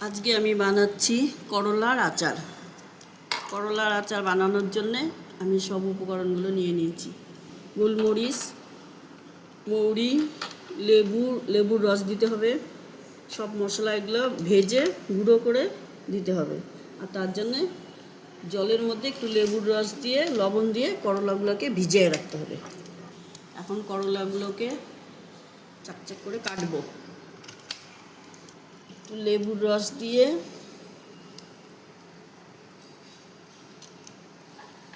আজকে আমি বানাচ্ছি করলার আচার। করলার আচার বানানোর জন্যে আমি সব উপকরণগুলো নিয়ে নিয়েছি। গোলমরিচ, মৌরি, লেবুর রস দিতে হবে। সব মশলা এগুলো ভেজে গুঁড়ো করে দিতে হবে। আর তার জন্যে জলের মধ্যে একটু লেবুর রস দিয়ে লবণ দিয়ে করলাগুলোকে ভিজিয়ে রাখতে হবে। এখন করলাগুলোকে চাকচাক করে কাটবো। একটু লেবুর রস দিয়ে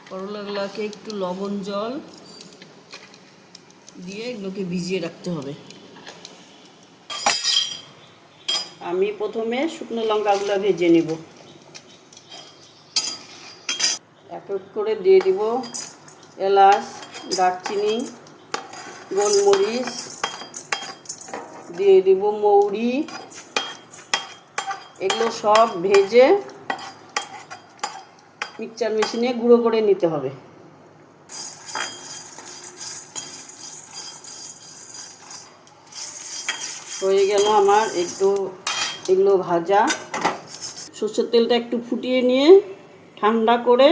করলাগুলোকে একটু লবণ জল দিয়ে এগুলোকে ভিজিয়ে রাখতে হবে। আমি প্রথমে শুকনো লঙ্কাগুলো ভেজে নেব। এক এক করে দিয়ে দিব এলাচ, দারচিনি, গোলমরিচ, দিয়ে দিব মৌরি। এগুলো সব ভেজে মিক্সচার মেশিনে গুঁড়ো করে নিতে হবে। হয়ে গেল আমার একটু এগুলো ভাজা। সরষের তেলটা একটু ফুটিয়ে নিয়ে ঠান্ডা করে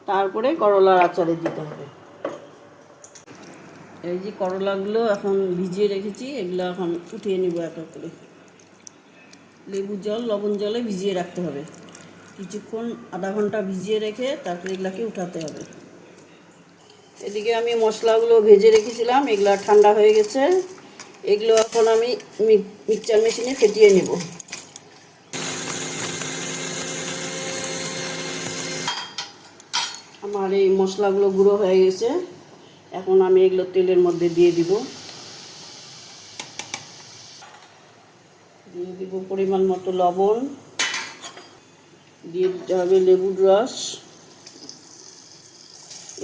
তারপরে করলার আচারে দিতে হবে। এই যে করলাগুলো এখন ভিজিয়ে রেখেছি, এগুলো এখন উঠিয়ে নিব এক এক করে। লেবু জল, লবণ জলে ভিজিয়ে রাখতে হবে কিছুক্ষণ, আধা ঘন্টা ভিজিয়ে রেখে তারপরে এগুলাকে উঠাতে হবে। এদিকে আমি মশলাগুলো ভেজে রেখেছিলাম, এগুলো ঠান্ডা হয়ে গেছে। এগুলো এখন আমি মিক্সচার মেশিনে ফেটিয়ে নেব। আমার এই মশলাগুলো গুঁড়ো হয়ে গেছে। এখন আমি এগুলো তেলের মধ্যে দিয়ে দিব পরিমাণ মতো লবণ, দিয়ে দিতে হবে লেবুর রস,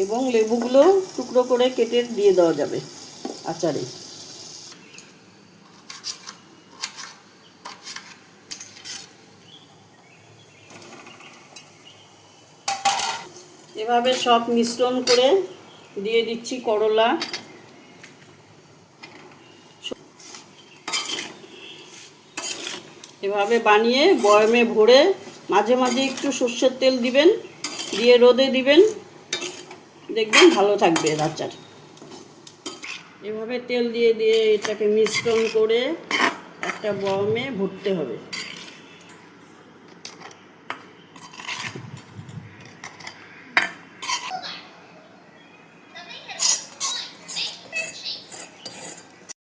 এবং লেবুগুলো টুকরো করে কেটে দিয়ে দেওয়া যাবে আচারে। এভাবে সব মিশ্রণ করে দিয়ে দিচ্ছি করলা। এভাবে বানিয়ে বয়ামে ভরে মাঝে মাঝে একটু সর্ষের তেল দিবেন, দিয়ে রোদে দিবেন, দেখবেন ভালো থাকবে আচার। এভাবে তেল দিয়ে দিয়ে এটাকে মিশ্রণ করে একটা বয়ামে ভরতে হবে।